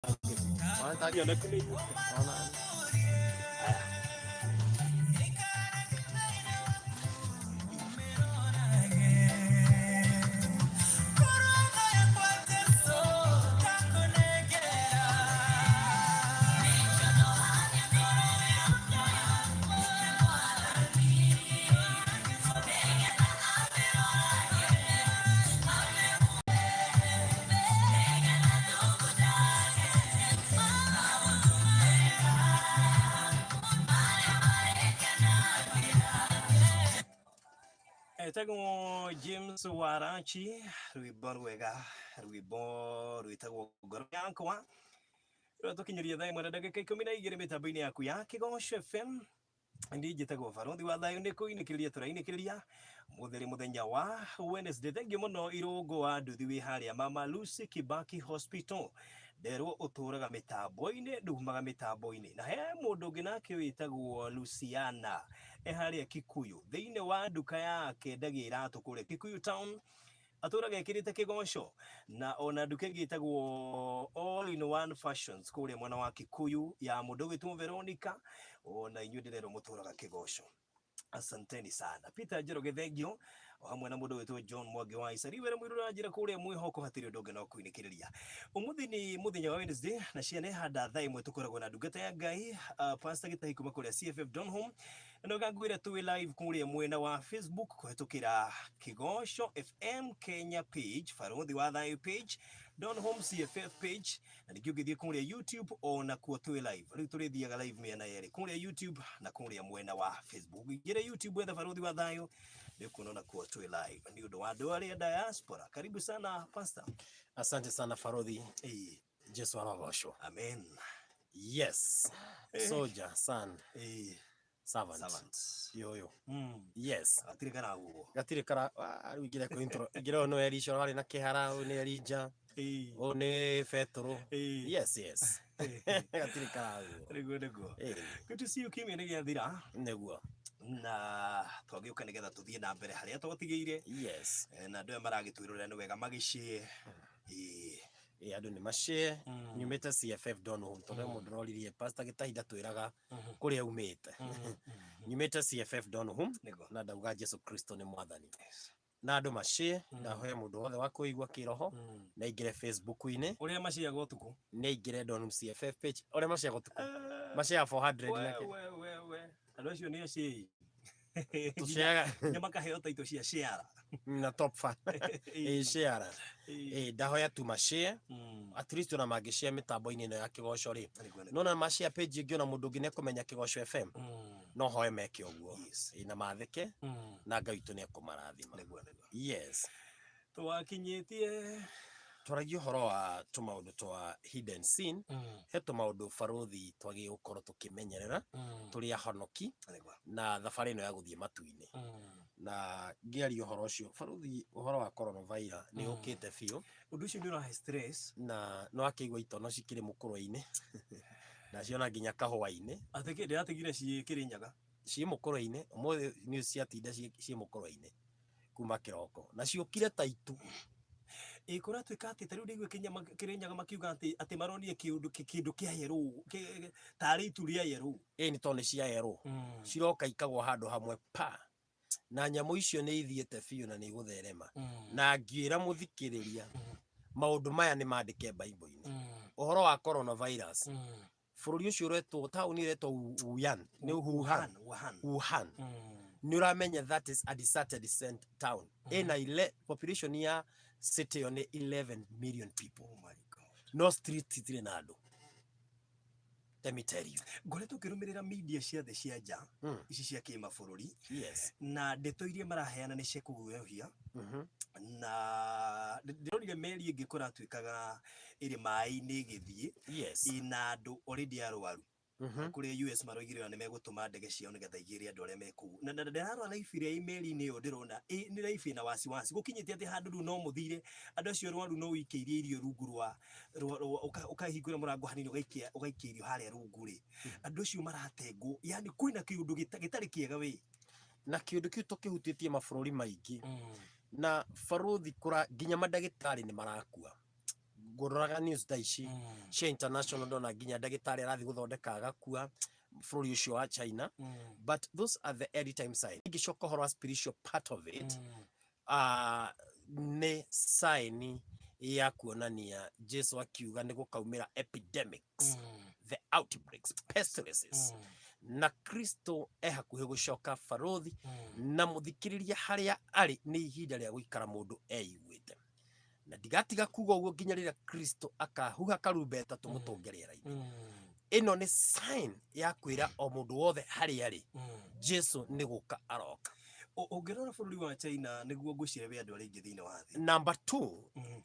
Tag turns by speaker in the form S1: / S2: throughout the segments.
S1: Wanataka nakuni. Naona. Etagwo James Waranchi rwimbo rwega rwimbo rwitagwo ngoro yakwa rwatukinyiria thaa imwe na ndagika 12 mitambo-ini yaku ya Kigosho FM ndi njitagwo Barothi wa thayo ni kuinikiriria turainikiria mutheri muthenya wa Wednesday. Thengiũ mũno irũngũ wa nduthi wi haria Mama Lucy Kibaki Hospital nderwo uturaga mitambo-ini ndumaga mitambo-ini na he mundu ũngĩ nake witagwo Luciana haria Kikuyu thiini wa nduka yake ndagia iratu kuria Kikuyu Town aturaga ekirite Kigosho na ona nduka ĩgĩtagwo All in One Fashions kuria mwana wa Kikuyu ya mundu witwo Veronica ona inyuĩ ndirero muturaga Kigosho. Asanteni sana. Peter Njoroge thengio o hamwe na mundu witwo John Mwangi wa Isari wera mwirura njira kuria mwihoko hatiri undu ungi no kuinikiriria. Umuthi ni muthenya wa Wednesday na ciana handa thaa imwe tukoragwo na ndungata ya Ngai Pastor Gitahi kuma kuria CFF Donholm no gangwira tuwe live kuria mwena wa Facebook kuhetukira Kigosho FM Kenya page, Barothi wa Thayo page, Donholm CFF page na ningĩ ũngĩthiĩ kuria YouTube ona kuo tuwe live. Rĩu tũrĩthiaga live mĩena yerĩ kuria YouTube na kuria mwena wa Facebook. Ingĩra YouTube wetha Barothi wa Thayo nĩũkuona kuo tuwe live nĩ ũndũ wa andũ arĩa diaspora. Karibu sana Pastor.
S2: Asante sana Barothi. Jesu arogocwo.
S1: Amen.
S2: Yes. Soldier, son. Servant. Yo. Yes. Gatire kara arugire ko intro. Giro no eri shoro ari na kihara o ne erija. O ne Petro. Yes. Gatire kara.
S1: Rego. Good to see you Kimi nĩ gĩathira.
S2: Neguo.
S1: Na twagiuka nigetha tuthie na mbere haria twatigeire.
S2: Yes.
S1: Na andũ maragĩtwĩrora nĩ wega magĩcie.
S2: Andũ nĩ macie nyumĩte CFF Donholm tondũ mũndũ roririe Pastor Gitahi ndatwĩraga kũrĩa umĩte. Nyumĩte CFF Donholm na ndauga Jesu Kristo nĩ mwathani. Na andũ macie ndahoya mũndũ wothe wa kũigua kĩroho na ingire Facebook-inĩ
S1: ũrĩa maciaga ũtukũ
S2: nĩ ingire Donholm CFF page ũrĩa maciaga ũtukũ macia 400 nake
S1: andũ acio nĩ acie
S2: tuciaga
S1: makaheo taito cia share
S2: na top fan share ndahoya tu mashare at least ona mangĩshare mitambo-inĩ ĩno ya Kigosho ri nona mashare page ĩngĩ ona mũndũ ũngĩ nĩekũmenya Kigosho FM no hoye meke ũguo na matheke na Ngai witũ nĩekũmarathima. Yes,
S1: twakinyĩtie
S2: twaragia ũhoro wa tũmaũndũ twa hidden sin he tũmaũndũ Barothi twagĩ gũkorwo tũkĩmenyerera tũrĩ ahonoki na thabarĩ ĩno ya gũthiĩ matu-inĩ na ngĩaria ũhoro ũcio Barothi ũhoro wa coronavirus nĩ ũkĩte biũ
S1: ũndũ ũcio nĩ ũrahe stress
S2: na no akĩigua itono cikĩrĩ mũkũrũ-inĩ na ciona nginya kahũa-inĩ
S1: atekĩ ndĩratigire ciĩ Kĩrĩnyaga
S2: ciĩ mũkũrũ-inĩ ũmũthĩ nĩ ciatinda ciĩ mũkũrũ-inĩ kuma kĩroko na ciũkire ta itu
S1: kũratuĩka atĩ tarĩu ndĩigue Kĩrĩnyaga makiuga atĩ maronire kĩndũ kĩa yerũ tarĩ itu rĩa yerũ
S2: nĩ tondũ nĩ cia yerũ ciroka ikagwo handũ hamwe pa na nyamũ icio nĩ ithiĩte biũ na nĩ igũtherema na ngĩra mũthikĩrĩria maũndũ maya nĩ mandĩke Bible-inĩ ũhoro wa coronavirus bũrũri ũcio ũretwo taũni ĩretwo Wuhan nĩ ũramenya that is a deserted town ĩna population ya city on 11 million people.
S1: Oh my God.
S2: No street itirĩ na andũ. Let me tell you.
S1: Ngoretwo ngĩrũmĩrĩra media cia thĩ cia nja ici cia kĩmabũrũri na ndeto iria maraheana nĩ cia kũguoyohia na ndĩronire meri ĩngĩ kũratuĩkaga ĩrĩ maĩ-inĩ ĩgĩthiĩ ina andũ already arwaru kuri US maroigire nĩ megũtũma ndege ciao nĩgetha igĩre andũ arĩa mekũu na ndĩrarora life ĩrĩa meri-inĩ ĩyo ndĩrona nĩ life ĩna wasiwasi gũkinyĩte atĩ handũ rĩu no mũthire andũ acio arwaru no ũikĩirie irio rungu rwa ũkahingũra mũrango hanini ũgaikia irio harĩa rungu rĩ andũ acio maratengwo yani kwĩna kĩũndũ gĩtarĩ kĩega we
S2: na kĩũndũ kĩu tũkĩhutĩtie mabũrũri maingĩ na Barothi nginya mandagĩtarĩ nĩ marakua ngororaga news daishi cia international ndona nginya ndagĩtarĩ arathi gũthondeka agakua bũrũri ũcio wa China, but those are the early time signs. Ingĩcoka ũhoro wa spiritual part of it, nĩ sign ya kuonania Jesu akiuga nĩ gũkaumĩra epidemics, the outbreaks, pestilences, na Kristo hakuhĩ gũcoka barothi, na mũthikĩrĩria harĩa arĩ nĩ ihinda rĩa gũikara mũndũ eiguĩte, na ndigatiga kuga ũguo nginya rĩrĩa Kristo akahuha karumbeta tũmũtũnge rĩera-inĩ. Ĩno nĩ sign ya kwĩra o mũndũ wothe harĩa arĩ Jesu nĩ gũka aroka.
S1: Ũngĩrora bũrũri wa China nĩguo ngũcire we andũ arĩa aingĩ thĩinĩ wa thĩ.
S2: Number 2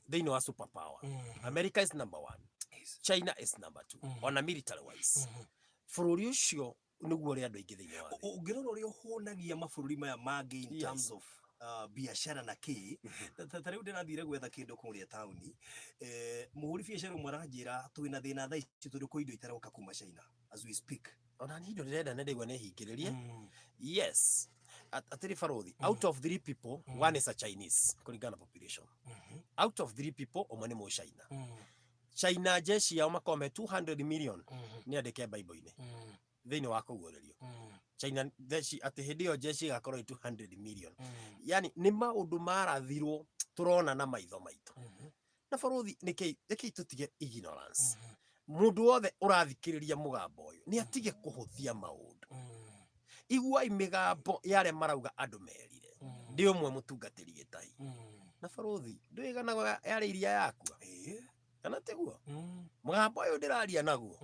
S2: thĩinĩ wa superpower. America is number 1. China is number 2 on a military wise. Bũrũri ũcio nĩguo ũrĩa andũ aingĩ thĩinĩ wa thĩ.
S1: Ũngĩrora ũrĩa ũhũnagia mabũrũri maya mangĩ in terms of biashara na kĩ, ta rĩu ndĩrathire gwetha kĩndũ kũrĩa taũni, mũhũri biashara ũmwe aranjĩra twĩna thĩna thaa ici tondũ kwĩ indo itaroka kuma China as we speak.
S2: Ona niĩ indo ndĩrenda nĩ ndaigua nĩ hingĩrĩrie. Yes. Atiri barothi, out of 3 people, 1 is a Chinese, kũringana population. Out of 3 people, ũmwe nĩ Mũchina. China jeshi yao makome 200 million nĩ andĩke Bible-inĩ thĩinĩ wa kũguũrĩrio. China jeshi atĩ hĩndĩ ĩyo jeshi ĩgakorwo 200 million. Yani nĩ maũndũ marathirwo tũrona na maitho maitũ. Na barothi nĩkĩĩ tũtige ignorance. Mũndũ wothe ũrathikĩrĩria mũgambo ũyũ nĩ atige kũhũthia maũndũ. Iguai mĩgambo ya arĩa marauga andũ merire. Ndĩ ũmwe mũtungatĩri gĩtahi. Na barothi ndwĩganaga yarĩ iria yakua. Kana teguo mũgambo ũyũ ndĩraria naguo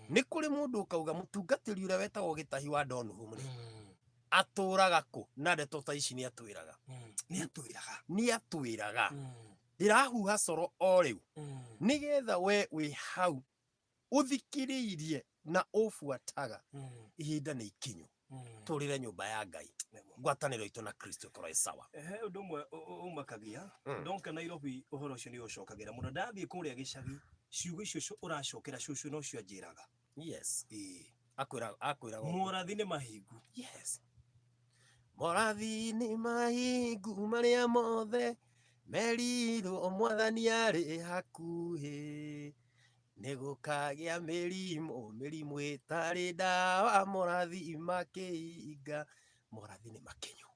S2: nĩ kũrĩ mũndũ ũkauga mũtungatĩri ũrĩa wetagwo gĩtahi wa Donholm atũraga kũ, na ndeto ta ici nĩ atwĩraga ndĩrahuha coro o rĩu nĩgetha we wĩ hau ũthikĩrĩirie na ũbuataga ihinda nĩ ikinyu tũrĩre nyũmba ya Ngai, ngwatanĩro itũ na Kristo tũrĩ sawa.
S1: Ũndũ ũmwe ũmakagia ndonka Nairobi ũhoro ũcio nĩ ũcokagĩra mũno, ndathiĩ kũrĩa gĩcagi ciugo icio ũracokera cũcũ no cio anjĩraga.
S2: Yes. Akwĩraga
S1: morathi nĩ mahingu.
S2: Yes. Morathi nĩ mahingu marĩa mothe merirwo Mwathani arĩ hakuhĩ, nĩ gũkagĩa mĩrimũ ĩtarĩ ndawa, morathi makĩinga, morathi nĩ makinyu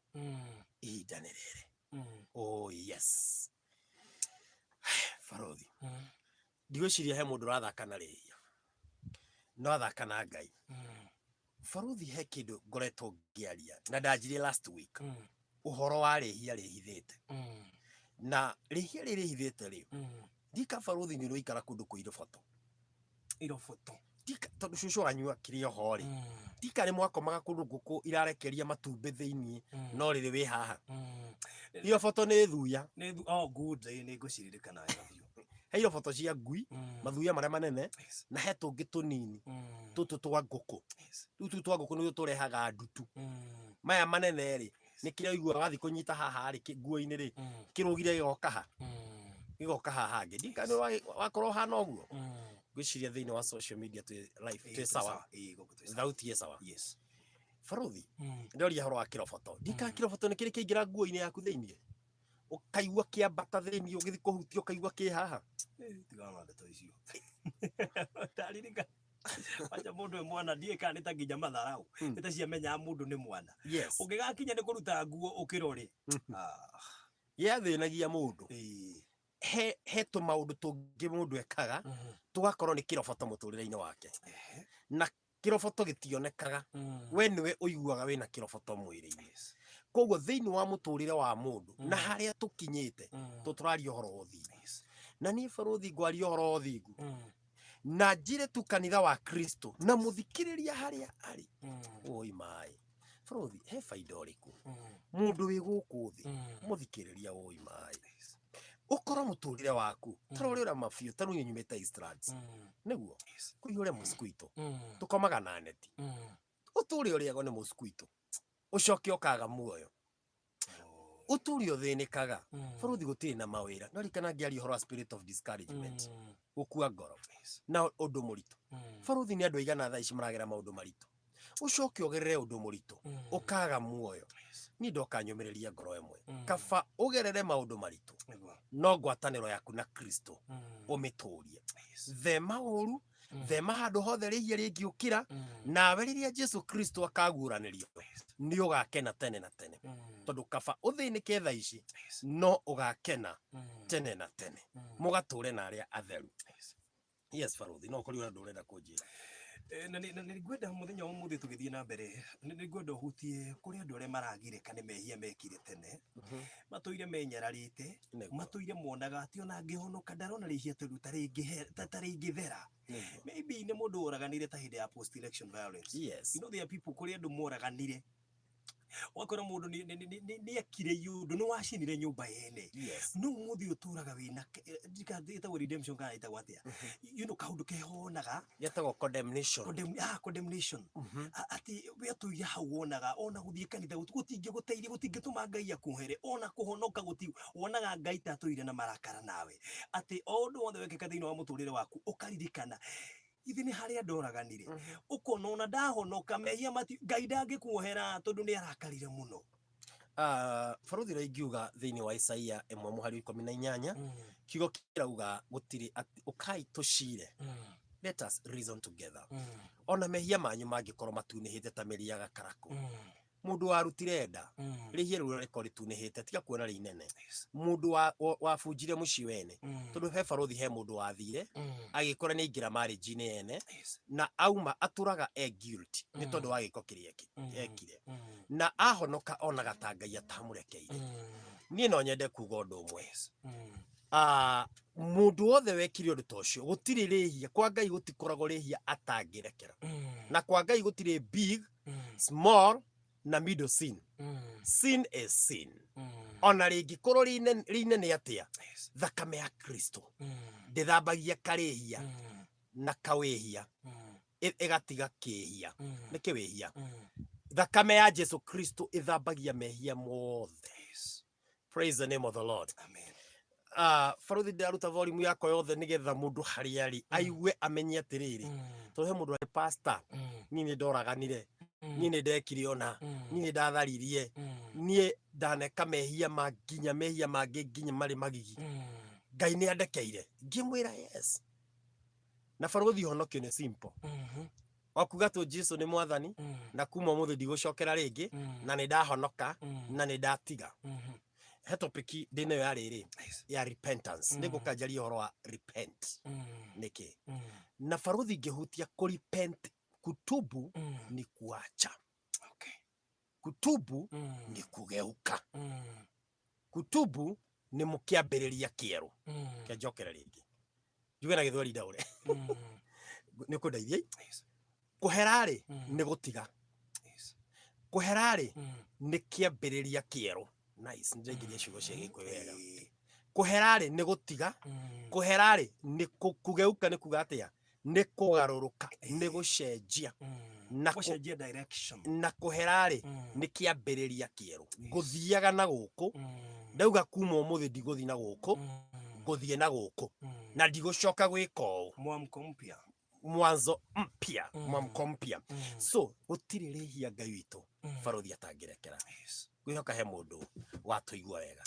S2: ihinda nĩ rĩrĩ. Oh yes. Barothi ndigwĩciria he mũndũ ũrathaka na rĩhia no athaka na Ngai. Barothi he kĩndũ ngoretwo ngĩaria na ndanjirie last week, ũhoro wa rĩhia rĩhithĩte, na rĩhia rĩhithĩte rĩu ndika barothi nĩ ũikara kũndũ kwĩ iroboto ndika tondũ cũcũ anyua kĩrĩa ho rĩ ndika nĩ mwakomaga kũndũ ngũkũ irarekeria matumbĩ thĩinĩ no rĩrĩ wĩ haha iroboto nĩ thuya.
S1: Oh good, nĩ ngũciririkana biũ.
S2: He iroboto cia ngui mathuya marĩa manene na he tũngĩ tũnini tũtũ twa ngũkũ. Tũtũ twa ngũkũ nĩtwo tũrehaga ndutu. Maya manene rĩ nĩ kĩrĩa ũiguaga wathiĩ kũnyita haha rĩ nguo-inĩ rĩ kĩrũgire gĩgoka haha hangĩ. Ndika nĩ wakorwo hana ũguo. Gwĩciria thĩinĩ wa social media twĩ sawa, thauti ye sawa.
S1: Yes.
S2: Barothi ndoria horo wa kĩroboto. Ndika kĩroboto nĩ kĩrĩ kĩingĩra nguo-inĩ yaku thĩinĩ ũkaigua kĩambata thĩinĩ ũgĩthiĩ kũhutia ũkaigua kĩ haha.
S1: Tigana ndeto icio. Taririka acha mũndũ mwana ndiĩ kana nĩ ta nginya matharau nĩ ta ciamenya mũndũ nĩ mwana. Ũngĩgakinya nĩ kũruta nguo ũkĩrore
S2: yathĩnagia mũndũ. He tũmaũndũ tũngĩ mũndũ ekaga tũgakorwo nĩ kĩroboto mũtũrĩre-inĩ wake, na kĩroboto gĩtionekaga, we nĩwe ũiguaga wĩna kĩroboto mwĩrĩ-inĩ. Koguo thĩinĩ wa mũtũrĩre wa mũndũ na harĩa tũkinyĩte tũtũraria ũhoro wa ũthingu, na niĩ barothi ngwaria ũhoro wa ũthingu na njĩre tu kanitha wa Kristo na mũthikĩrĩria harĩa arĩ. Oi maĩ barothi he faida ũrĩkũ mũndũ wĩ gũkũ thĩ mũthikĩrĩria? Oi maĩ ũkorwo mũtũrĩre waku tarore ũrĩa mabiũ tarore nyumĩte Eastlands nĩguo kũihũre mosquito tũkomaga na neti ũtũre ũrĩagwo nĩ mosquito ũcoke ũkaga muoyo ũtũre ũthĩnĩkaga. Barothi gũtirĩ na mawĩra no rikana ngĩaria ũhoro wa spirit of discouragement, gũkua ngoro na ũndũ mũritũ. Barothi nĩ andũ aigana thaa ici maragera maũndũ maritũ, ũcoke ũgerere ũndũ mũritũ ũkaga muoyo. Niĩ ndoka nyũmĩrĩria ngoro ĩmwe kaba ũgerere maũndũ maritũ no ngwatanĩro yaku na Kristo ũmĩtũrie. Thema ũru, thema handũ hothe rĩhia rĩngĩũkĩra, nawe rĩrĩa Jesu Kristo akaguũranĩrio nĩ ũgakena tene na tene, tondũ kaba ũthĩnĩke thaa ici no ũgakena tene na tene, mũgatũre na arĩa atheru. Yes, Baruthi, no kũrĩ ũndũ ũrenda kũnjĩra?
S1: Na nĩngwenda mũthenya wa ũmũthĩ tũgĩthiĩ na mbere, nĩngwenda ũhutie kũrĩ andũ arĩa maragirĩka nĩ mehia mekire tene, matũire menyararĩte, matũire monaga atĩ ona angĩhonoka ndarona rĩhia tondũ ta rĩngĩthera. Maybe nĩ mũndũ ũraganire ta hĩndĩ ya post election violence.
S2: Yes.
S1: You know there are people kũrĩ andũ moraganire, wakora mũndũ nĩ akire yũndũ, nĩ wacinire nyũmba yene, no mũthĩ ũtũraga wĩna ĩtagwo redemption kana ĩtagwo atĩa, you know, kaũndũ kehonaga
S2: yetagwo condemnation.
S1: Condemnation. Atĩ we atũire hau wonaga ona gũthiĩ kanitha gũtingĩgũteithia, gũtingĩtũma Ngai akuhere, ona kũhonoka wonaga Ngai ta atũire na marakara nawe, atĩ o ũndũ wothe wekĩka thĩinĩ wa mũtũrĩre waku ũkaririkana ithi nĩ harĩa ndoraganire, ũkona ona ndahonoka mehia Ngai ndangĩkuohera tondũ nĩ arakarire mũno.
S2: Baruthi ingiuga thĩinĩ wa Isaia 1:18 kiugo kirauga gũtirĩ ũkai tũcire, let us reason together. Ona mehia manyu mangĩkorwo matunĩhĩte ta mĩri ya gakarakũ, mũndũ warutire nda rĩhia rĩu rĩkorwo rĩtunĩhĩte tiga kuona rĩ inene, mũndũ wabunjire mũciĩ wene, tondũ he Baruthi he mũndũ wathire agĩkora nĩ aingĩra marriage-inĩ yene na auma atũraga guilty nĩ tondũ wa gĩko kĩrĩa ekire, na ahonoka onaga ta Ngai atamũrekeire. Niĩ no nyende kuuga ũndũ ũmwe, mũndũ wothe wekire ũndũ ta ũcio, gũtirĩ rĩhia kwa Ngai, gũtikoragwo rĩhia atangĩrekera, na kwa Ngai gũtirĩ big, small na middle sin. Sin is sin. Ona rĩngĩkorwo rĩnene atĩa, thakame ya Kristo ndĩthambagia karĩhia na kawĩhia, ĩgatiga kĩhia. Nĩ kĩwĩhia. Thakame ya Jesu Kristo ĩthambagia mehia mothe. Praise the name of the Lord.
S1: Amen.
S2: Baruthi ndaruta volume yakwa yothe nĩgetha mũndũ harĩa arĩ aigue amenye atĩrĩrĩ, tondũ he mũndũ arĩ pastor, niĩ nĩ ndoraganire, niĩ nĩ ndekire ona, niĩ nĩ ndatharirie, niĩ ndaneka mehia mangĩ nginya marĩ magigi, Ngai nĩ andekeire. Ngĩmwĩra yes. Na Baruthi honokio nĩ simple. Wakuga tu Jesu nĩ mwathani na kuma mũthĩ ndigũcokera rĩngĩ, na nĩ ndahonoka na nĩ ndatiga. He topic ndĩna yo yarĩ ya repentance, nĩ gũkanjaria ũhoro wa repent nĩkĩ, na Baruthi ngĩhutia kũ repent. Kutubu ni kuacha. Kutubu ni kugeuka. Kutubu ni mũkĩambĩrĩria kĩerũ. Kĩanjokera rĩngĩ njuge na gĩthweri ndaũre nĩ kũndeithia. Kũherarĩ nĩ gũtiga, kũherarĩ nĩ kĩambĩrĩria kĩerũ. Nice, nĩndaingĩria ciugo cia Gĩkũyũ wega. Kũherarĩ nĩ gũtiga, kũherarĩ nĩ kũgeuka, nĩ kuga atĩa, nĩ kũgarũrũka, nĩ gũcenjia na
S1: gũcenjia direction,
S2: na kũherarĩ nĩ kĩambĩrĩria kĩerũ. Ngũthiaga na gũkũ, ndauga kuma ũmũthĩ ndigũthiĩ na gũkũ, ngũthiĩ na gũkũ na ndigũcoka gwĩka ũũ.
S1: Mwamko mpya,
S2: mwanzo mpya, mwamko mpya. So gũtirĩ rĩhia Ngai witũ Baruthi atangĩrekera. Gwĩhoka he mũndũ watũigua wega.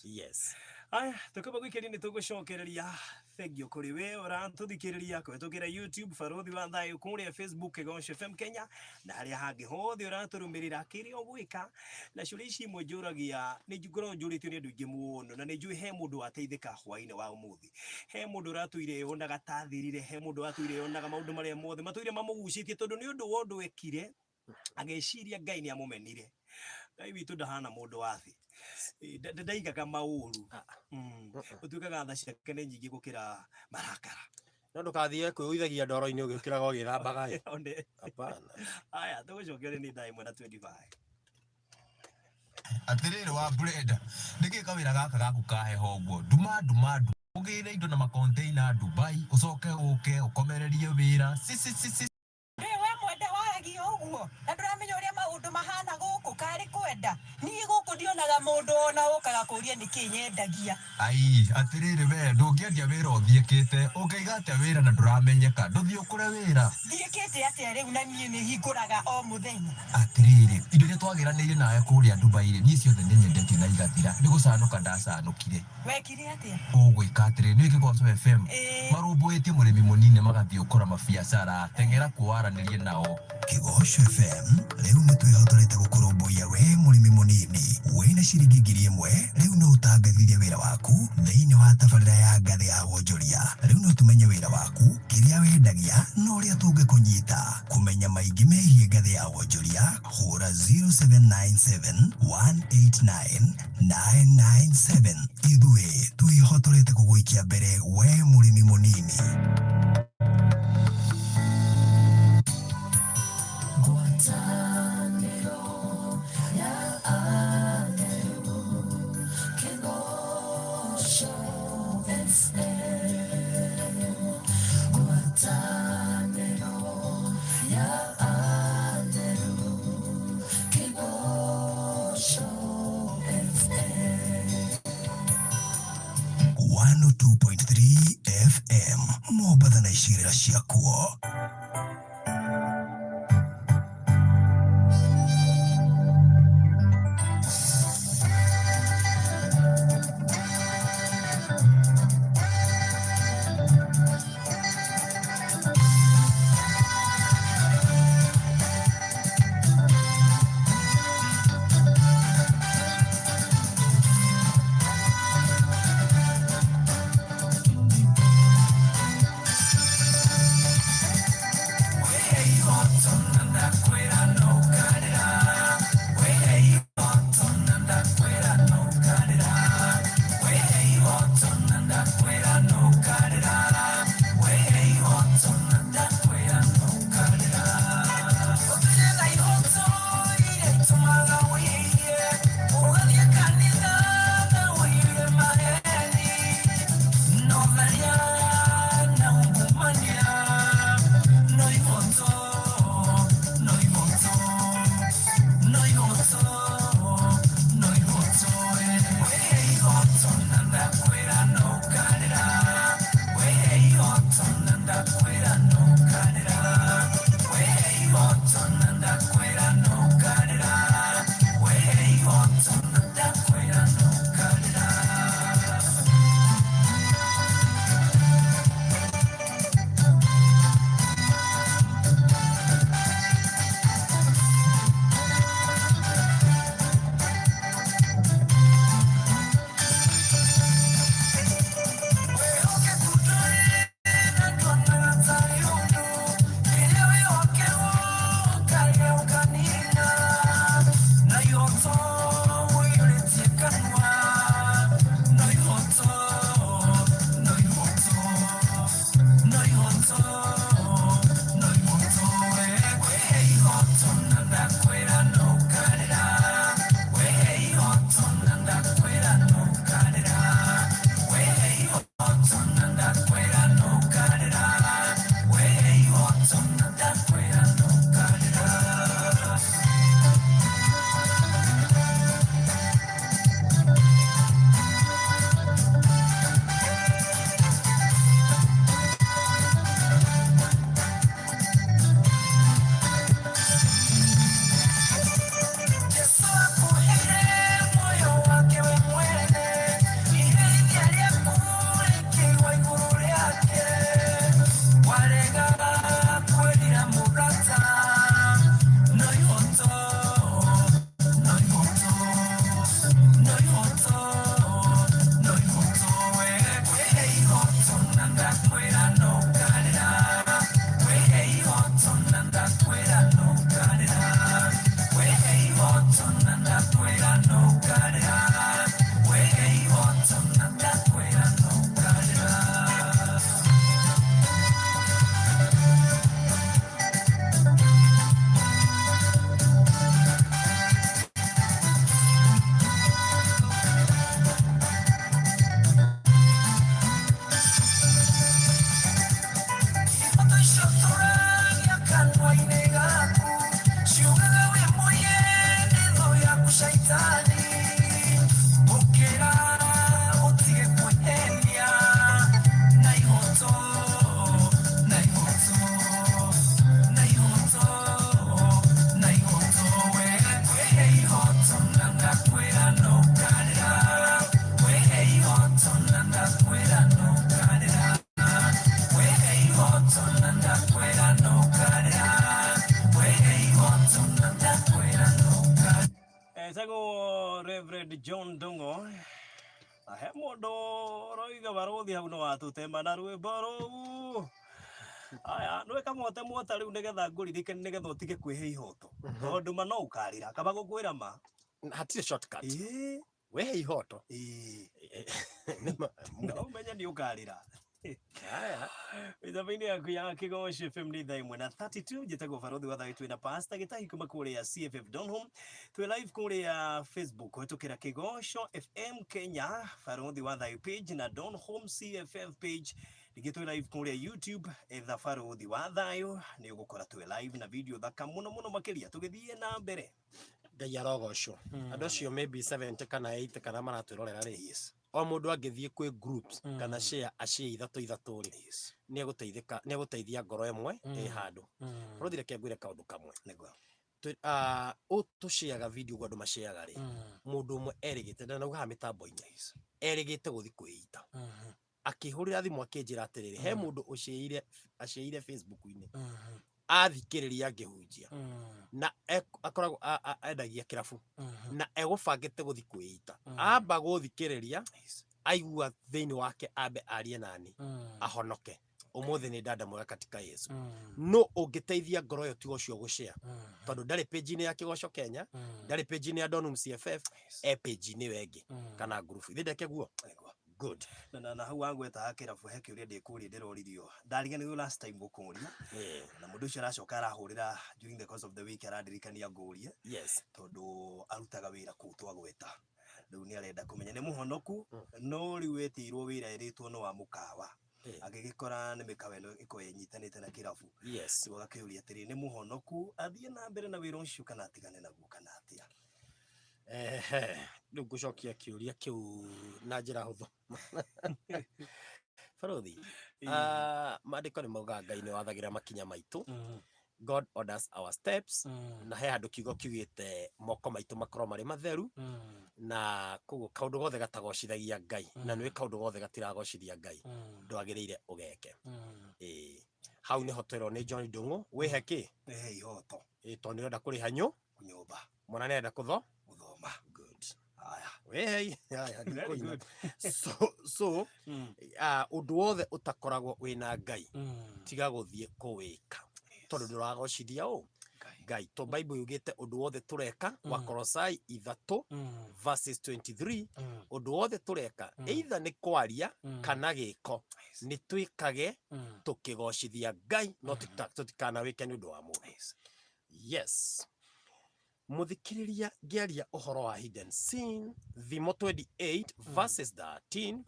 S2: Yes.
S1: Aya, tukaba gwikĩria nĩ tũgũcokereria. Thengio kũrĩ we ũratũthikĩrĩria kũhetũkĩra YouTube Baruthi wa Thayũ, kũrĩa Facebook Kĩgonyo FM Kenya, na harĩa hangĩ hothe ũratũrũmĩrĩra kĩrĩa ũgwĩka. Na ciũria ici imwe njũragia nĩ ngoragwo njũrĩtio nĩ andũ aingĩ mũno, na nĩ njũĩ he mũndũ wateithĩka hwaĩ-inĩ wa ũmũthĩ. He mũndũ ũratũire yonaga ta thirire, he mũndũ watũire yonaga maũndũ marĩa mothe matũire mamũgucĩtie tondũ nĩ ũndũ wa ũndũ ekire ageciria Ngai nĩ amũmenire. Ngai witũ ndahana mũndũ wa thĩ, ndaigaga maũru, ũtuĩkaga tha ciake nĩ nyingĩ gũkĩra marakara.
S2: No ndũgathiĩ kwĩũithagia ndoro-inĩ ũgĩũkĩraga ũgĩthambaga. Hapana.
S1: Aya, tũgũcokeria nĩ thaa 1:25.
S3: Atĩrĩrĩ wa Brenda, nĩkĩ kawĩra gaka gaku kaheho ũguo? Nduma ũgĩre indo na makonteina Dubai, ũcoke ũke ũkomererie wĩra. We mwende waragia ũguo, na ndũramenya ũrĩa maũndũ mahana gũkũ
S4: ndukari kwenda ni guku ndionaga mundu ona ukaga kuria nikinyendagia
S3: ai atiriri we ndungiendia wira uthiikite ukaiga atia wira na nduramenyeka nduthi ukure wira
S4: thiikite atia riu na nie ni hinguraga o muthenya
S3: atiriri indo iria twagiraniire nawe kuria Dubai ni ciothe ni nyendetio na igathira ni gucanuka ndacanukire
S4: wekire atia
S3: ugwika atiriri ni Kigoco FM marumbuitie murimi munini magathii ukora mabiacara tengera kuaranirie nao Kigoco FM riu ni twihotorete gukurumbuia we murimi munini wina ciringi 1,000 riu no utangathithie wira waku thiini wa tabarira ya ngathi ya wonjoria riu no tumenye wira waku kiria wendagia no uria tungikunyita kumenya maingi megie ngathi ya wonjoria hura 0797 189 997 ithue twihotorete kuguikia mbere we murimi munini FM Mombasa na ishirira ciakuo
S1: Etago Reverend John Dongo. He mundu roiga barothi hau no atutema na rwimbo ruu. Aya nweka mota riu nigetha nguririkane nigetha utige kwihe ihoto. Tondu ma no ukarira kaba gukwira ma.
S2: Hatire shortcut. Wehe ihoto.
S1: No menya ni ukarira.
S2: Aya.
S1: Ithabini yaku ya Kigosho FM ni thaa 1:32 njitagwo barothi wa thayũ twĩna Pastor Gĩtahi kuma kũrĩa CFF Donholm. Twĩ live kũrĩa Facebook hĩtũkĩra Kigosho FM Kenya barothi wa thayũ page na Donholm CFF page. Ningĩ twĩ live kũrĩa YouTube etha barothi wa thayũ nĩ ũgũkora twĩ live na video thaka mũno makĩria tũgĩthiĩ na mbere.
S2: Ngai arogocwo. Andũ acio maybe 70 kana 80 kana maratwĩrorera rĩ. Yes. O mundu agithie kwi groups kana share ithatu ri ni eguteithia ngoro emwe handu ruthire kengwire kaundu kamwe utushiaga video gwa andu mashiaga ri mundu umwe erigite na uga mitambo-ini erigite guthi kwiita akihurira thimu akinjira atiriri he mundu ashiire Facebook-ini athikiriria angihunjia na akoragwo endagia kirabu na egubangite guthi kwiita amba guthikiriria aigua thiini wake ambe arie nani ahonoke umuthi ni dada mwega katika Yesu no ungiteithia ngoro yo tigo cio gushare tondu ndari page-ini ya Kigosho Kenya ndari page-ini ya Donholm CFF page-ini wengi kana group thindeke guo good
S1: na hau wangweta hakirabu he kiuria ndikuria ndiroririo ndariganirwo last time gukuria na mundu ucio aracoka arahurira during the course of the week arandirikania ngurie
S2: yes
S1: tondu arutaga wira kuu twagweta riu ni arenda kumenya ni muhonoku no riu wetirwo wira eritwo no wa mukawa agigikora ni mikawa ino iko yenyitanite na kirabu
S2: yes
S1: so akiuria atiri ni muhonoku athie na mbere na wira ucio kana atigane naguo kana atia
S2: riu ngucokia kiuria kiu na njira huthu barothi maandiko ni mauga Ngai ni wathagira makinya maitu God orders our steps na he handu kiugo kiugite moko maitu makorwo mari matheru na koguo kaundu gothe gatagocithagia Ngai na nĩ kaundu gothe gatiragocithia Ngai ndwagĩrĩire ũgeke hau nĩ hotero nĩ John Dongo wihe ki
S1: ihoto
S2: to nĩ renda kũrĩha
S1: nyũmba
S2: mwana nĩ renda guthoma
S1: good aya
S2: we so undu wothe utakoragwo wina Ngai tiga guthie kuwika tondu nduragocithia Ngai to Bible yugite undu wothe tureka wa Kolosai 3:23 undu wothe tureka either ni kwaria kana giko ni twikage tukigocithia Ngai no tutikana wike ni undu wa mundu yes muthikiriria ngiaria uhoro wa hidden sin Thimo 28:13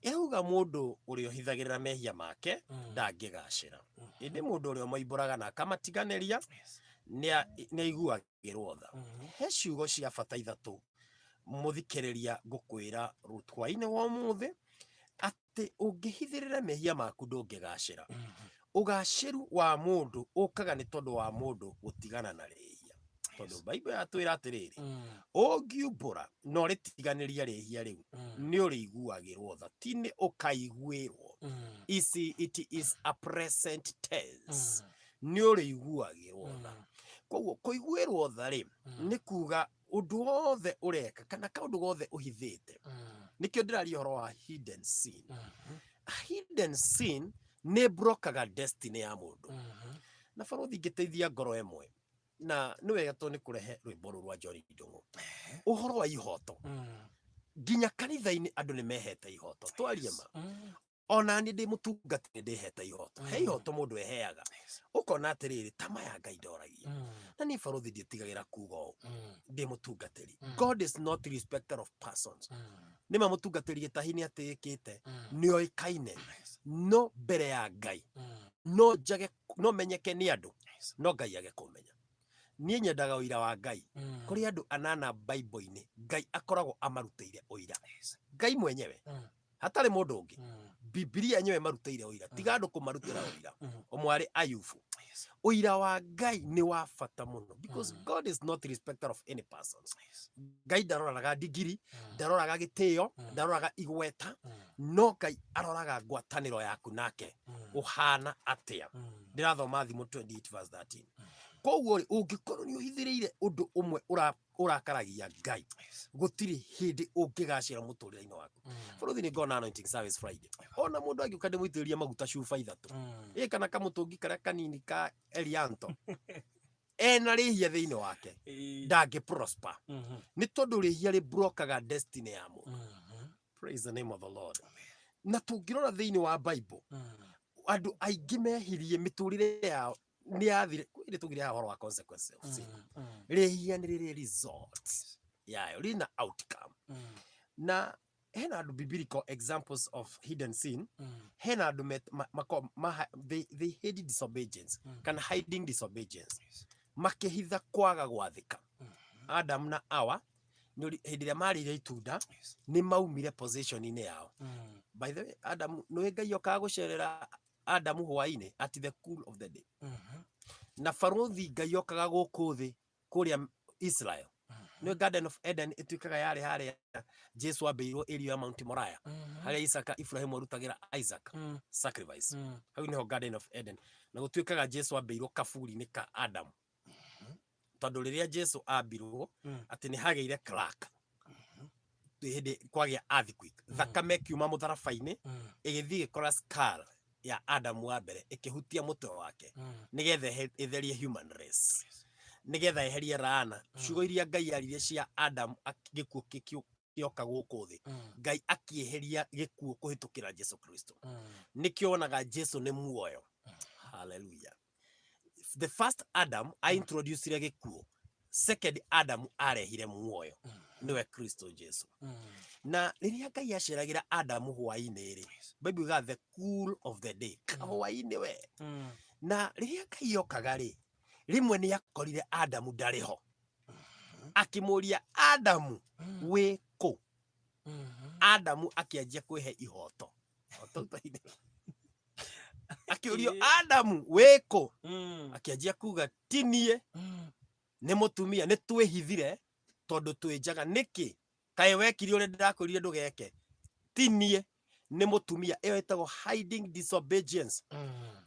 S2: Euga mundu uri ohithagirira mehia make ndangigacira indi mundu uri omoimburaga na akamatiganeria ni aiguagirwo tha he ciugo cia bata ithatu muthikiriria ngukwira rutwa-ini wa muthi ati ungihithirira mehia maku ndungigacira ugaciru wa mundu ukaga ni tondu wa mundu gutigana na rehia tondu Bible yatwira atiriri ungiumbura no ritiganiria rehia riu ni uriguagirwo tha tini ukaiguirwo it is a present tense ni uriguagirwo tha koguo kuiguirwo tha ri ni kuga undu wothe ureka kana kaundu gothe uhithite nikio ndiraria horo wa hidden sin hidden sin ni brokaga destiny ya mundu na barothi ngiteithia ngoro emwe na ni wega to ni kurehe rwimbo rwa John Dongo uhoro wa ihoto nginya kanitha-ini andu ni mehete ihoto twarie ma ona ni ndi mutungati ndihete ihoto he ihoto mundu eheaga ukona atiriri tama ya Ngai ndoragia na ni barothi nditigagira kugo ndi mutungatiri God is not respecter of persons ni mamutungatiri gitahi-ini atikite ni oikaine no mbere ya Ngai no menyeke ni andu no Ngai age kumenya nie nyendaga uira wa Ngai kuri andu anana Bible-ini Ngai akoragwo amarutĩire uira Ngai mwenyewe hatari mundu ungi Biblia yenyewe marutĩire uira tiga andu kumarutĩra uira omwari Ayubu uira wa Ngai ni wa bata muno because God is not respecter of any persons Ngai ndaroraga digiri ndaroraga gitio ndaroraga igweta no Ngai aroraga ngwataniro yaku nake uhana atia ndirathoma Thimo 28:13 koguo ungikorwo ni uhithireire undu umwe urakaragia Ngai gutiri hindi ungigacira muturire-ini waku. Borothi ni ngona anointing service Friday, ona mundu angiuka ndimuitiriria maguta cuba 3 kana kamutungi karia kanini ka Elianto ena rihia thiini wake ndangi prosper ni tondu rihia ri brokaga destiny ya mundu. Praise the name of the Lord. Na tungirora thiini wa Bible andu aingi mehirie miturire yao ni yathire kwire tugiria horo wa consequences of sin. Rihia ni riri results yayo rina outcome. Na hena andu biblical examples of hidden sin. Hena andu they hid disobedience can hiding disobedience makihitha kwaga gwathika. Adam na Hawa hindi ria marire itunda ni maumire position ine yao. By the way, Adam no Ngai okaga gucerera Adam hwaini at the cool of the day. Na Farothi Ngai okaga guku thi kuria Israel. No Garden of Eden ituikaga yari haria Jesu abeirwo area ya Mount Moriah haria Isaka Ibrahim arutagira Isaac sacrifice. Hau niho Garden of Eden. Na gutuikaga Jesu abeirwo kaburi-ini ka Adam. Tondu riria Jesu ambirwo ati ni hageire crack hindi kwagia earthquake, thakame kiuma mutharabaini igithii gikora skull ya Adam wa mbere ikihutia mutwe wake nigetha itherie human race, nigetha eherie laana ciugo iria Ngai yaririe cia Adam gikuo gioka guku thi. Ngai akieheria gikuo kuhitukira Jesu Kristo. Nikio onaga Jesu ni muoyo. Hallelujah. The first Adam I introduced gikuo, second Adam arehire muoyo niwe Kristo Jesu. Na riria Ngai aceragira Adam hwaini ri Bible ga the cool of the day hwaini we. Na riria Ngai okaga ri rimwe ni akorire Adam ndariho akimuria Adam wiku. Adam akianjia kwihe ihoto akiurio Adam wiku akianjia kuga tinie ni mutumia ni twihithire tondu twijaga niki kae wekiri uri ndirakurire ndugeke tinie ni mutumia iyo etagwo hiding disobedience.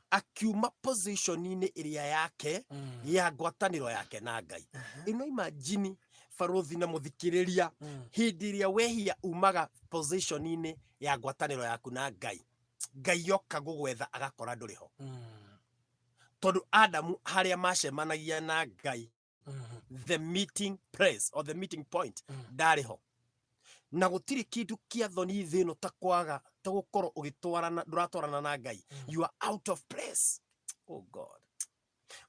S2: Akiuma position-ini iria yake ya ngwataniro yake na Ngai. Ino imagine Farothi na muthikiriria hindi iria wehia umaga position-ini ya ngwataniro yaku na Ngai, Ngai yoka gugwetha agakora nduriho. Tondu Adamu haria macemanagia na Ngai, the meeting place or the meeting point ndariho. Na gutiri kindu kia thoni thino ta kwaga ta gukorwo ugitwarana nduratwarana na Ngai. You are out of place. Oh God.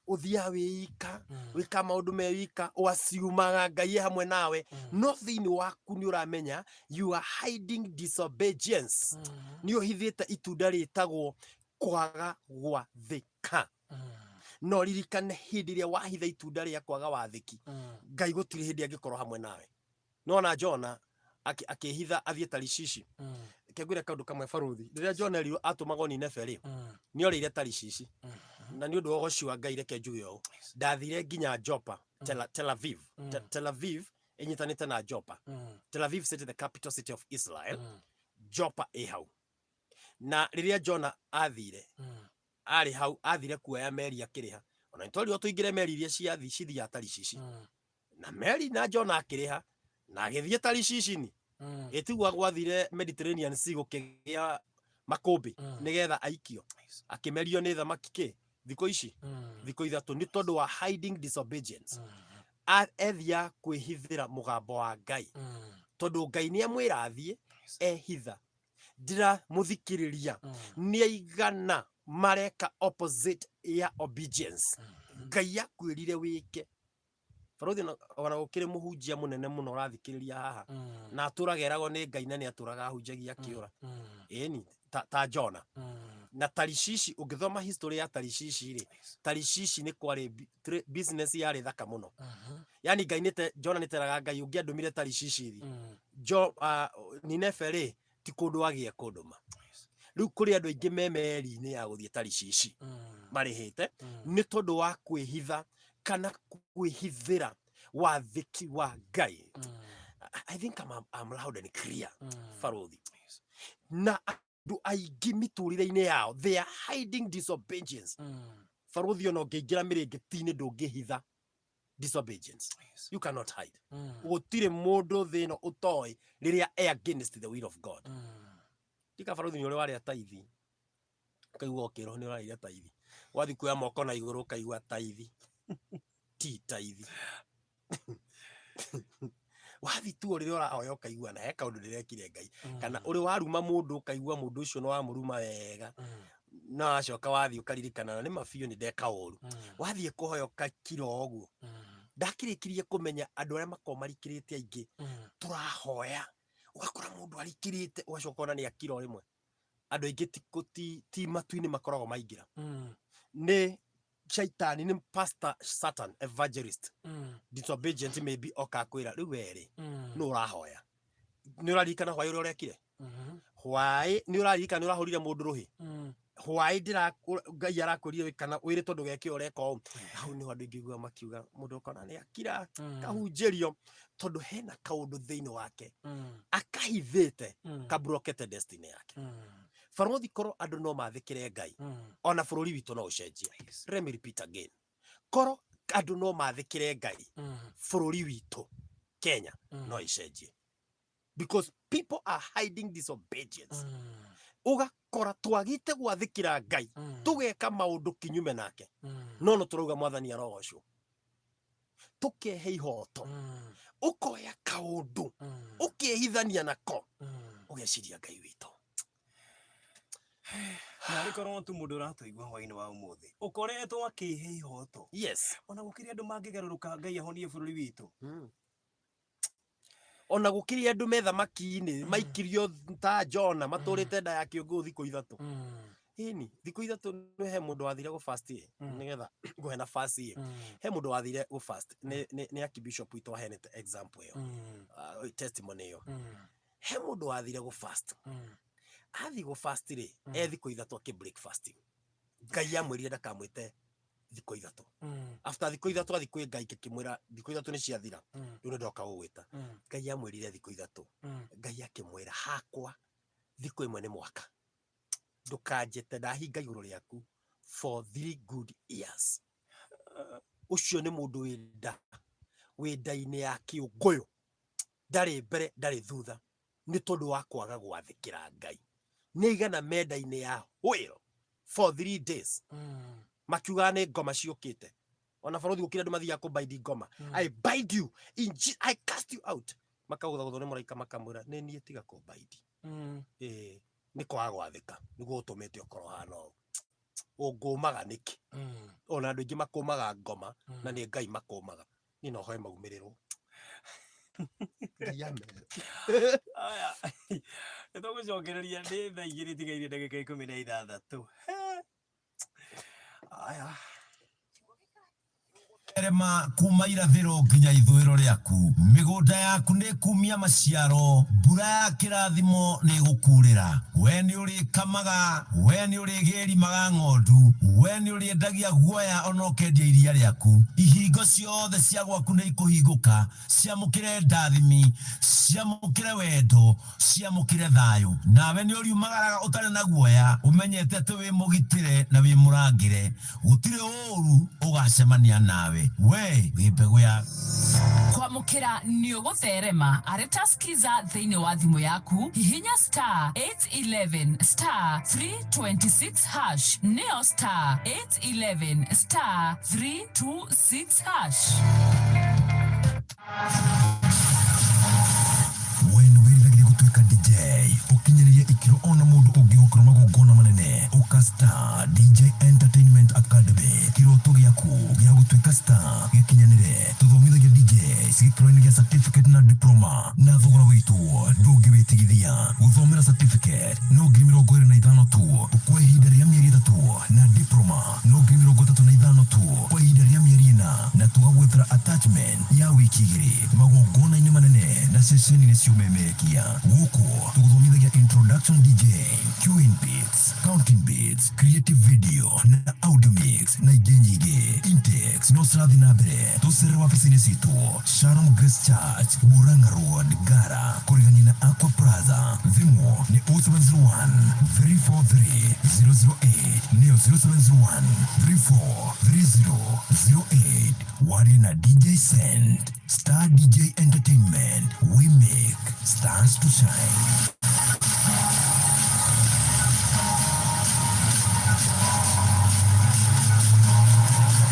S2: Uthia wika wika maundu me wika wasiumaga Ngai hamwe nawe no thini waku ni uramenya you are hiding disobedience. Ni uhithite itunda ritagwo kwaga gwathika. No ririkane hindi ria wahitha itunda ria kwaga wathiki Ngai gutiri hindi angikorwo hamwe nawe. No na Jona akihitha athie Tarishishi kegwira kaundu kamwe Farothi riria Jona rio atumagwo ni Neferi ni orire Tarishishi na ni undu wa ugoci wa Ngai reke njuge yo ndathire nginya Joppa Tel Aviv. Tel Aviv inyitanite na Joppa. Tel Aviv city, the capital city of Israel. Joppa hau na riria Jona athire ari hau athire kuoya meri akiriha ona nitorio tuingire meri iria ciathi cithia Tarishishi na meri na Jona akiriha na agithie Tarishishi ni etigwa gwathire Mediterranean Sea gukigia makumbi nigetha aikio akimerio ni thamaki ki thiko ici thiko ithatu ni tondu wa hiding disobedience. Ethia kwihithira mugambo wa Ngai tondu Ngai ni amwira athie ehitha ndira muthikiriria ni aigana mareka opposite ya obedience. Ngai akwirire wike Farothi ona gukire muhunjia munene muno rathikiriria haha na aturageragwo ni Ngai na ni aturaga hunjagia kiura eni ta Jona na Tarishishi. Ungithoma history ya Tarishishi ri Tarishishi ni kwari business yari thaka muno. Yani Ngai nite Jona niteraga Ngai ungiandumire Tarishishi ri ni Neferi ti kundu agie kunduma. Riu kuri andu aingi memeri ni ya guthie Tarishishi marihite ni tondu wa kwihitha kana kwihithira wathiki wa Ngai. I think I'm loud and clear Farothi. Na andu aingi miturire-ini yao they are hiding disobedience. Faruthi ono ngeingira mirĩngĩti-inĩ ndũngĩhitha. Disobedience. You cannot hide. Gũtirĩ mũndũ thĩ ĩno ũtoĩ rĩrĩa against the will of God. Tika Faruthi nĩ ũrĩ warĩa taithi. Kaigua ũkĩrwo nĩ ũrarĩa taithi. Wathi kuoya moko na igũrũ kaigua taithi. Ti taithi. Wathi tu ũrĩ ũrahoya ũkaigua na he kaũndũ ndĩrekire Ngai. Kana ũrĩ waruma mũndũ ũkaigua mũndũ ũcio no wamũruma wega. Na wacoka wathi ũkaririkana nĩ mabiũ nĩ ndeka ũru. Wathiĩ kũhoya ũkakira ũguo. Ndakĩrĩkirie kũmenya andũ arĩa makoragwo marikĩrĩte aingĩ tũrahoya. Ũgakora mũndũ arikĩrĩte ũgacoka ona nĩ akira rĩmwe. Andũ aingĩ ti matu-inĩ makoragwo maingĩra. Nĩ shaitani, nĩ pastor Satan, evangelist. Disobedient maybe okakwĩra rĩu werĩ nĩ ũrahoya. Nĩ ũraririkana hwaĩ ũrĩa ũrekire? Hwaĩ nĩ ũraririkana nĩ ũrahũrire mũndũ rũhĩ? Hwaĩ Ngai arakwĩrire kana wĩrĩ tondũ geke ũreka ũũ. Hau nĩ andũ aingĩ igua makiuga mũndũ ũkona nĩ akira kahunjĩrio tondũ hena kaũndũ thĩinĩ wake akahithĩte kabrokete destiny yake. Faruthi korwo andũ no mathĩkĩre Ngai ona bũrũri witũ no ũcenjie. Let me repeat again. Korwo andũ no mathĩkĩre Ngai bũrũri witũ Kenya no icenjie. Because people are hiding disobedience. Ugakora twagite gwathikira Ngai tugeka maundu kinyume nake no turauga mwathani arogocwo tukehe ihoto ukoya kaundu ukehithania nako ugeciria Ngai witu.
S1: Na rikorwo tu mundu ratuigwa hwaini wa umuthi ukoretwo akihe ihoto.
S2: Yes.
S1: Ona gukiri andu mangigaruruka Ngai ahonie bũrũri witu.
S2: Ona gukiri andu metha maki-ini maikirio ta Jona matũrĩte nda ya kĩongo thikũ ithatũ. Ini thikũ ithatũ nĩ he mũndũ wathire go fast nigetha nguhe na fast he mũndũ wathire go fast nĩ Archbishop witũ ahenete example ĩyo testimony ĩyo. He mũndũ wathire go fast athi go fast rĩ thikũ ithatũ akĩ break fasting. Ngai amwĩrire ndakamwĩte thikũ ithatũ. After thikũ ithatũ athi kwĩ Ngai kĩmwĩra thikũ ithatũ nĩ ciathira rĩu ndoka gũgwĩta. Ngai amwĩrire thikũ ithatũ. Ngai akĩmwĩra hakwa thikũ ĩmwe nĩ mwaka. Ndũkanjĩte ndahinga igũrũ rĩaku for 3 good years. Ũcio nĩ mũndũ wĩ nda-inĩ ya kĩũngũyũ ndarĩ mbere ndarĩ thutha nĩ tondũ wa kwaga gwathĩkĩra Ngai. Nĩ igana menda-inĩ ya whale for 3 days. Makiuga nĩ ngoma ciũkĩte. Ona Faruthi gũkira andũ mathiaga kũbaidi ngoma. I bind you in I cast you out. Makagũthagũthwo nĩ mũraika makamwĩra nĩ niĩ tiga kũbaidi. Nĩ kwaga gwathĩka nĩguo ũtũmĩte ũkorwo hana ũũ. Ũngũmaga nĩkĩ? Ona andũ aingĩ makũmaga ngoma na nĩ Ngai makũmaga. Niĩ no hoe maumĩrĩrwo.
S1: Aya. Nĩtũgũcokereria nĩ thaa igĩrĩ tigaire ndagĩka 16. Aya.
S3: Erema kuma irathĩro nginya ithũĩro rĩaku mĩgũnda yaku nĩ kumia maciaro mbura ya kĩrathimo nĩ gũkurĩra. We nĩ ũrĩkamaga, we nĩ ũrĩgĩrimaga ng'ondu, we nĩ ũrĩendagia guoya ona ũkendia iria rĩaku. Ihingo ciothe cia gwaku nĩ ikũhingũka. Ciamũkĩre ndathimi, ciamũkĩre wendo, ciamũkĩre thayũ. Nawe nĩ ũriumagaraga ũtarĩ na guoya ũmenyete atĩ wĩ mũgitĩre na wĩ mũrangĩre. Gũtirĩ ũũru ũgacemania nawe. We mbegũ ya
S5: kwamũkĩra nĩ ũgũtherema arĩ Taskiza thĩinĩ wa thimũ yaku hihinya *811 *326# neo *811 *326#.
S3: When wĩrĩgĩrĩrie gũtuĩka DJ ũkinyĩrĩrie ikĩro ona mũndũ ũngĩgũkorwo magongona manene ũka Star DJ Entertainment Academy. Kĩroto gĩaku gĩa gũtuĩka star gĩkinyanĩre. Tũthomithagia DJs gĩkĩro-inĩ gĩa certificate na diploma na thogora witũ ndũngĩwĩtigithia. Gũthomera certificate no $25,000 tu kwa ihinda rĩa mĩeri 3 na diploma no $35,000 tu kwa ihinda rĩa mĩeri 4 na tũgagwethera attachment ya wiki 2 magongona-inĩ manene na ceceni-inĩ ciumemerekia. Gũkũ tũgũthomithagia introduction DJ, queuing beats, counting beats, creative video na audio mix na ingĩ nyingĩ. Intakes projects no sirathi na mbere tucere wabici-inĩ citũ Shalom Grace Church Murang'a Road Ngara kũrigania na Aqua Plaza. Thimũ nĩ 0701 343 008 nĩyo 0701 343008. Warie na DJ Send. Star DJ Entertainment. We make stars to shine.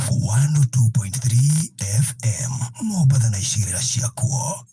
S3: 102.3 FM Mombasa na ishirira ciakuo.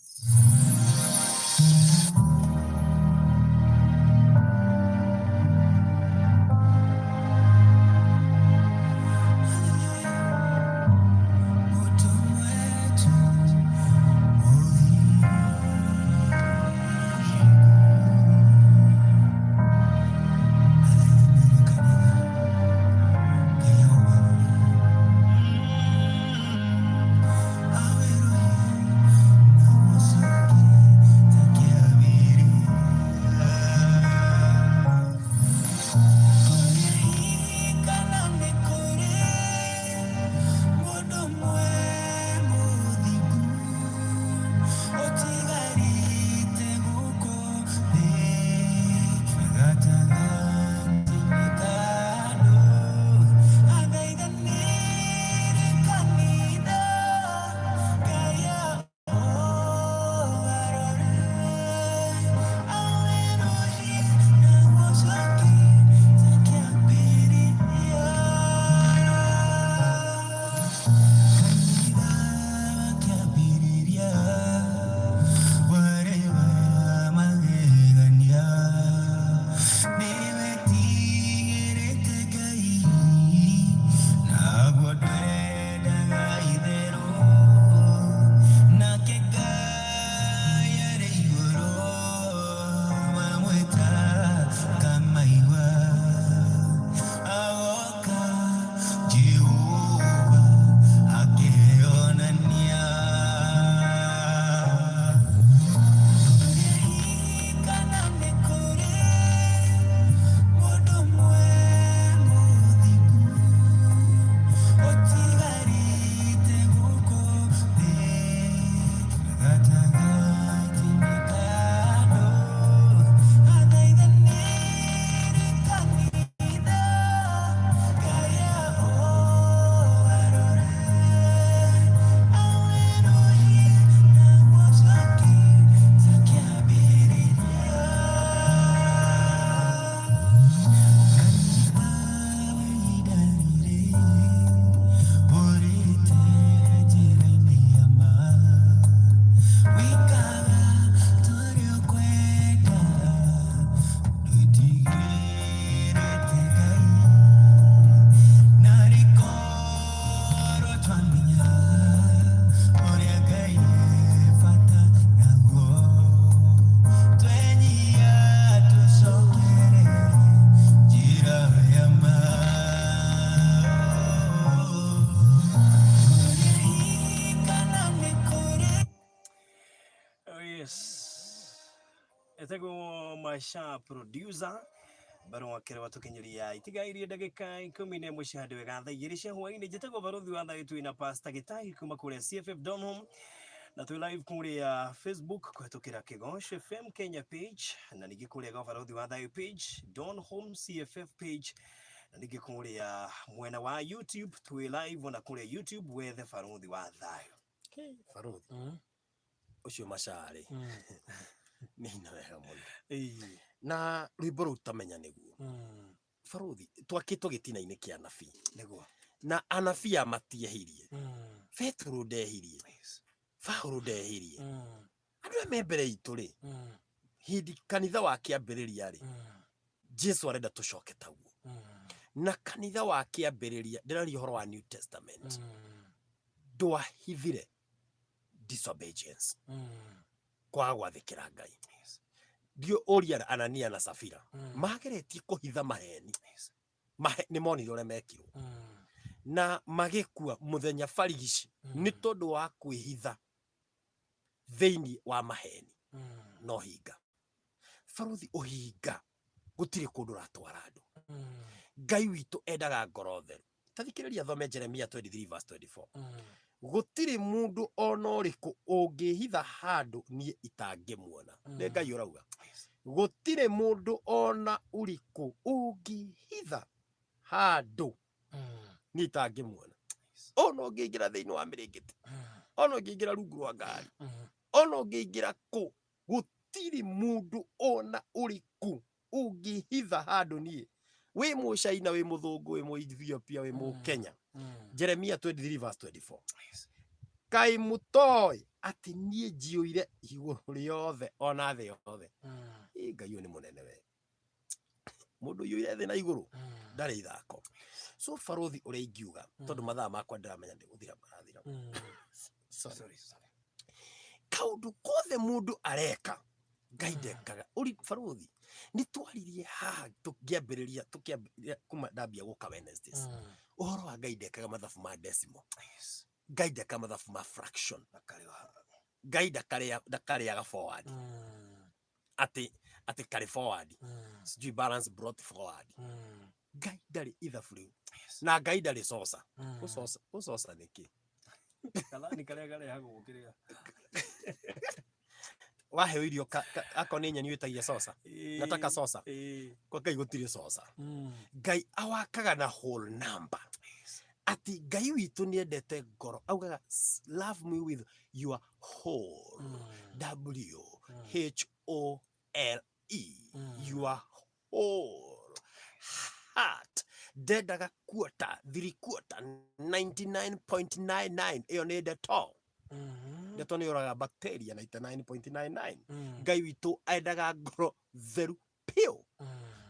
S1: Etego Masha producer baro wakere watukinyiria itigairi ndagika 10 cia wega thaa igiri cia hwaini njitagwo baruthi wa thaa itu ina pasta gitai kuma kuria CFF Donholm na tu live kuria Facebook kuhetukira Kigosho FM Kenya page na nigi kuria baruthi wa thaa page Donholm CFF page na nigi kuria mwena wa YouTube tu live na kuria YouTube wethe baruthi wa thayo.
S2: Okay, baruthi ucio macari nina wega muno na rwimbo ru tamenya niguo baruthi twakitwo gitina-ini kia anabii
S1: niguo
S2: na anabii amatiehirie Petro ndehirie Paulo ndehirie andu me mbere itu ri hindi kanitha wa kiambiriria ri Jesu arenda tucoke taguo na kanitha wa kiambiriria ndirari horo wa New Testament ndwahithire disobedience kwa gwathikira Ngai dio oria Anania na Safira mageretie kuhitha maheni ni monire ure mekirwo na magikua muthenya barigici ni tondu wa kwihitha theini wa maheni no hinga baruthi uhinga gutire kundu ratwara andu Ngai witu endaga ngoro theru tathikiriria thome Jeremia 23 verse 24 gutiri mundu ona uriku ungihitha handu nie itangimuona ne Ngai urauga gutiri mundu ona uriku ungihitha handu nie itangimuona ona ungiingira thiini wa miringiti ona ungiingira rungu rwa ngari ona ungiingira ku gutiri mundu ona uriku ungihitha handu nie we Muchaina we Muthungu we Mu-Ethiopia we Mu-Kenya. Jeremia 23 verse 24 kai mutoi ati nie njiuire iguru riothe ona thi yothe Ngai ni munene we mundu yuire thi na iguru ndari ithako so Farothi uria ingiuga tondu mathaa makwa ndiramenya ndiguthira marathira sorry kaundu kothe mundu areka Ngai ndekaga uri Farothi ni twaririe haha tukiambiriria kuma ndambia guka Wednesdays uhoro wa Ngai ndekaga mathabu ma decimal Ngai ndekaga mathabu ma fraction Ngai ndakariaga forward ati carry forward sijui balance brought forward Ngai ndari ithabu riu na Ngai ndari sosa usosa niki
S1: kalani kale hagukiria
S2: waheo irio akoni nyeni witagia sosa nataka sosa kwa Ngai gutire sosa Ngai awakaga na whole number ati Ngai witu ni endete ngoro augaga love me with your whole WHOLE your whole heart ndendaga quarter 99.99 iyo ni ndeto ndeto ni uraga bacteria 99.99 Ngai witu endaga ngoro theru piu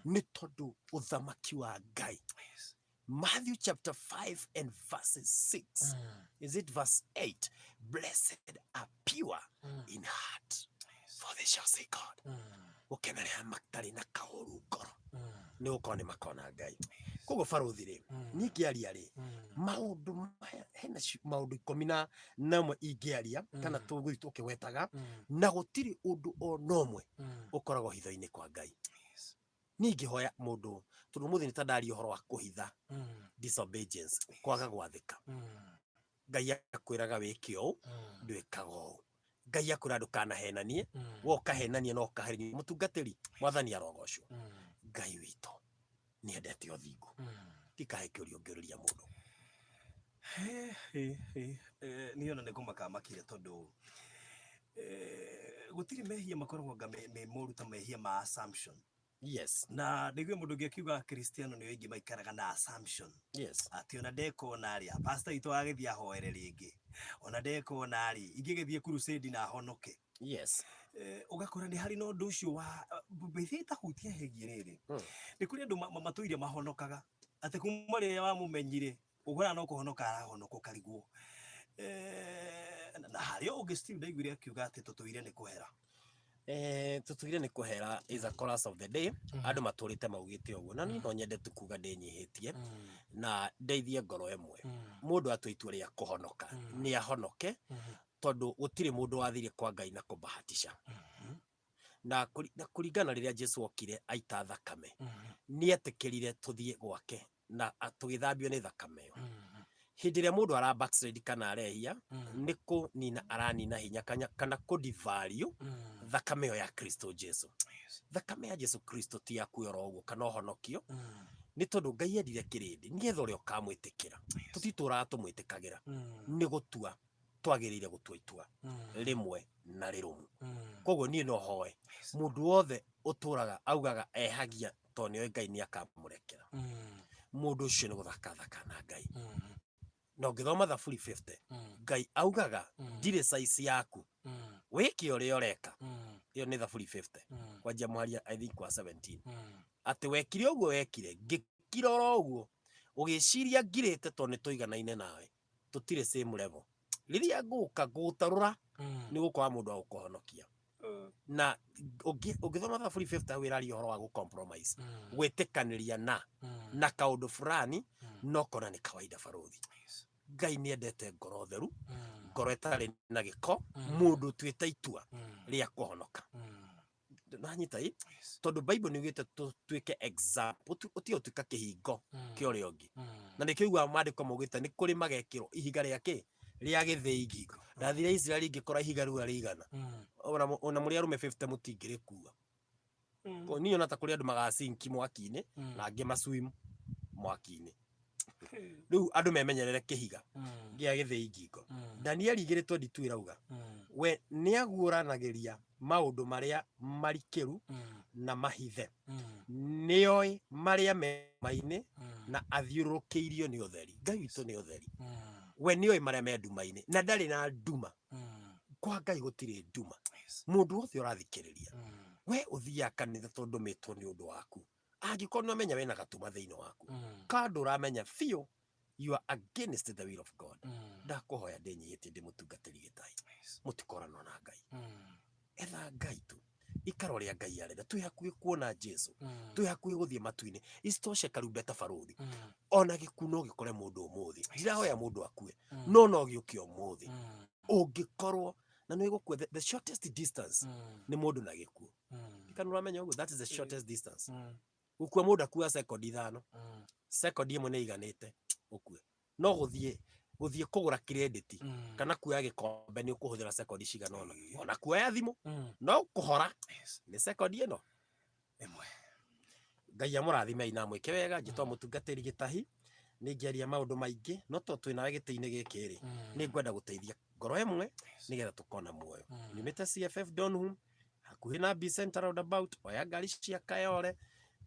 S2: ni tondu uthamaki wa Ngai. Matthew chapter 5 and verse 6 is it verse 8 blessed are pure in heart for they shall see God. Ukenare maktari na kaoru ngoro ni ukone makona Ngai kogo Farothi ri nikiaria ri maundu maya hena maundu 10 namwe ingiaria kana tuguthi tukiwetaga na gutiri undu o nomwe ukoragwo hitho-ini kwa Ngai ningihoya mundu tondu muthi nitandari uhoro wa kuhitha disobedience kwaga gwathika Ngai akwiraga wiki o ndwikago Ngai akwira ndukana henanie woka henanie no kaherithia mutungatiri mwathani arogocwo Ngai witu ni endete uthingu tikahe kiurio ngiriria mundu
S1: ni ona nikumaka makire tondu gutiri mehia makoragwo me moru ta mehia ma assumption.
S2: Yes.
S1: Na nigwe mundu ngikiuga Kristiano ni wengi maikaraga na assumption.
S2: Yes.
S1: Ati ona ndeko nari pastor itu agithia hoere ringi. Ona ndeko nari ingigithie crusade na honoke.
S2: Yes.
S1: Ugakora ni hari no ndu ucio wa bethita hutia hegie riri. Ni kuri andu matuire mahonokaga. Ati kuma ri wa mumenyire ugora no kuhonoka arahonoko karigwo. Na hari o still ndaiguire akiuga ati tutuire ni kuhera.
S2: Tutuire ni kuhera is a chorus of the day. Andu maturite maugite uguo na no nyende tukuga ndinyihitie na ndeithie ngoro emwe mundu atuitua ria kuhonoka ni ahonoke tondu gutire mundu wathire kwa Ngai na kubahatisha na kuringana riria Jesu okire aita thakame ni atikirire tuthie gwake na tugithambio ni thakame yo hindi ria mundu ara backslide kana arehia niko nina aranina hinya kana kudivalue thakame yo ya Kristo Jesu. Thakame ya Jesu Kristo ti ya kuyoro uguo kana honokio ni tondu Ngai endire kirindi nigetha uria ukamwitikira tutitura tumwitikagira ni gutua twagirire gutua itua rimwe na rirumu koguo ni no hoe mundu wothe uturaga augaga ehagia tonio Ngai ni akamurekera mundu ucio ni guthaka na Ngai no ngithoma Thaburi 50 Ngai augaga ndire size yaku wiki uria ureka iyo ni Thaburi 50 kwajia mwaria I think kwa 17 ati wekire uguo wekire ngikirora uguo ugiciria ngirite tondu tuiganaine nawe tutire same level riria nguka gutarura ni gukwa mundu wa gukohonokia na ugithoma Thaburi 50 wirari horo wa compromise gwitikaniria na kaundu fulani no kona ni kawaida Farothi. Ngai ni endete ngoro theru ngoro etari na giko mundu twita itua ria kuhonoka nanyita tondu Bible ni ugite tuike example utio tuika kihingo kio riongi na ni kiugwa maandiko maugite ni kuri magekiro ihiga riake ria githii ngingo ndathire Israeli ngikora ihiga riu arigana ona muri arume 50 mutingirikua ni ona ta kuri andu magacinki mwaki-ini na angi maswim mwaki-ini riu andu memenyerere kihiga gia githii ngingo Daniel 2:22 irauga we ni aguuranagiria maundu maria marikiru na mahithe nioi maria memaine na athiurukiirio ni utheri. Ngai witu ni utheri we nioi maria me nduma-ini na ndari na nduma kwa Ngai gutire nduma mundu wothe urathikiriria we uthia kanitha tondu mitwo ni undu waku angikorwo no menya wena gatuma thiini waku kandu uramenya fio you are against the will of God ndakuhoya ndinyihitie ndi mutungatiri gitai mutikorana na Ngai etha Ngai tu ikaro ria Ngai arenda twi hakuhi kuona Jesu twi hakuhi guthie matu-ini istoshe karumbeta baruri ona gikuno gikore mundu umuthi ndirahoya mundu akue no giuke umuthi ungikorwo na no igukue the shortest distance ni mundu na gikuo kana uramenya uguo that is the shortest distance ukua mundu akua second 5 second imwe ni iganite ukue no guthie kugura credit kana kuya gikombe ni ukuhuthira second cigana ona kuoya thimu no kuhora ni second ino imwe. Ngai amurathime ina mwike wega njitwa mutungatiri gitahi ni ngeria maundu maingi no to twina giti-ini giki ri ni ngwenda guteithia ngoro imwe nigetha tukona muoyo nimete CFF Donholm hakuhi na B Center roundabout oya ngari cia Kayole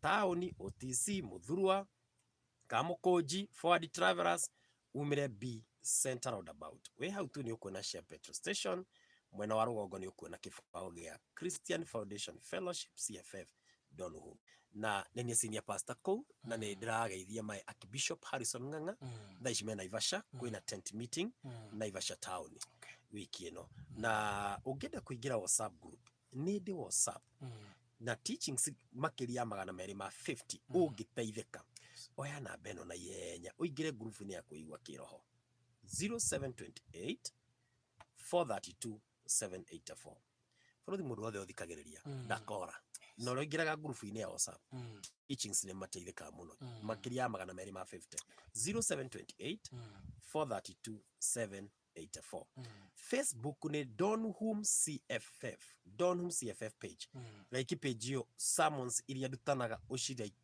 S2: tauni OTC Muthurwa Kamukunji Forward Travelers umire B Center roundabout we hau tu ni ukuona Shell petrol station mwena wa rugongo ni ukuona kibao gia Christian Foundation Fellowship CFF Donholm na nini senior pastor ko na ni ndirageithia my Archbishop Harrison Ng'ang'a thaici me Naivasha kwina tent meeting Naivasha town wiki ino na ungenda kuingira WhatsApp group ni ndi WhatsApp na teachings makiria 250 ungiteithika oya na beno na yenya uingire group ni ya kuigwa kiroho 0728 432 784 furuthi mundu wothe uthikagiriria ndakora no roingiraga group ini ya WhatsApp teachings ni mateithika muno makiria 250 0728 432 784 Facebook ni Donholm CFF page like page yo sermons iria ndutanaga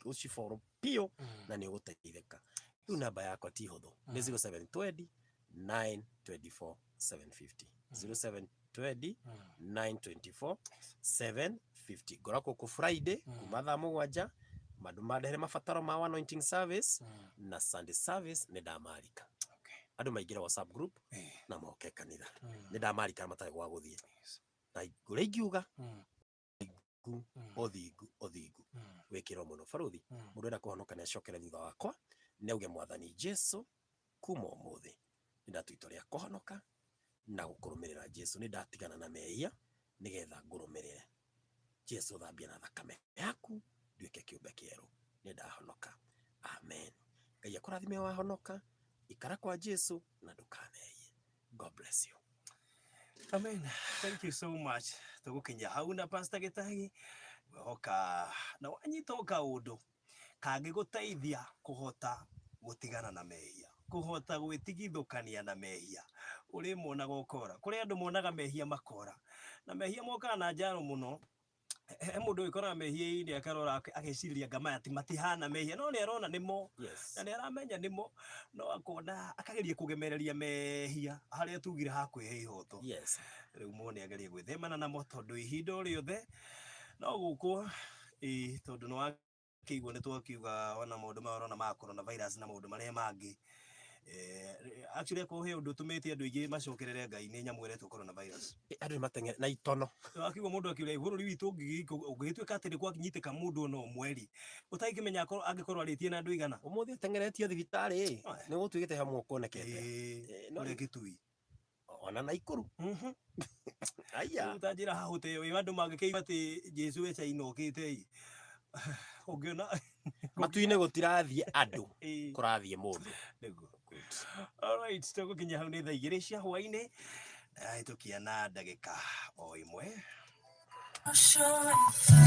S2: ucifollow pio na ni uguteithika tu namba yakwa ti huthu ni 0720 924 750 0720 924 750 gorako ku Friday kuma thaa 7 mandu madehere mabataro ma anointing service na Sunday service ni ndamarika andu maingira WhatsApp group na moke kanitha ni ndamarika matari gwa guthie na ngure ngiuga othingu wikiro muno baruthi mundu enda kuhonoka ni acokere thutha wakwa ni auge mwathani Jesu kuma umuthi ndatwito ria kuhonoka na gukurumirira Jesu ni ndatigana na mehia nigetha ngurumirire Jesu thambia na thakame yaku nduike kiumbe kieru ni ndahonoka amen. Ngai akurathime wahonoka ikara kwa Jesu na ndukaneye. God bless you.
S1: Amen. Thank you so much. Tugukinya hau na Pastor Gitahi hoka na wanyitoka undu kangi guteithia kuhota gutigana na mehia kuhota gwitigithukania na mehia uri mona gukora kuri andu monaga mehia makora na mehia moka na njaro muno mundu ikora mehia indi akarora agiciria ngama ati matihana mehia no ni arona nimo na ni aramenya nimo no akona akageria kugemereria mehia haria tugire hakwihe ihoto riu mone ageria gwithemana namo tondu ihindo riothe no guku tondu no akigwo ni twakiuga ona maundu marona ma coronavirus na maundu maria mangi actually ko he undu tumete andu ingi macokerere Ngai ni nyamu iretwo coronavirus
S2: andu matengere na itono
S1: akigwo mundu akiuga iguru witu ungitweka ati ni kwakinyiteka mundu no mweri utaikimenya angikorwo aritie na andu igana
S2: umuthi tengeretio thibitari ni gutwigite hamwe ukonekete
S1: no rekitui
S2: ona na ikuru aya
S1: utajira hahute we andu magikeiba ati Jesu echa inokite ugiona
S2: matu-ini gutirathie andu kurathie mundu
S1: niguo. Alright, tugukinya hau ni thaa 2 cia hwaini tukia na ndagika o imwe
S5: Kigosho FM.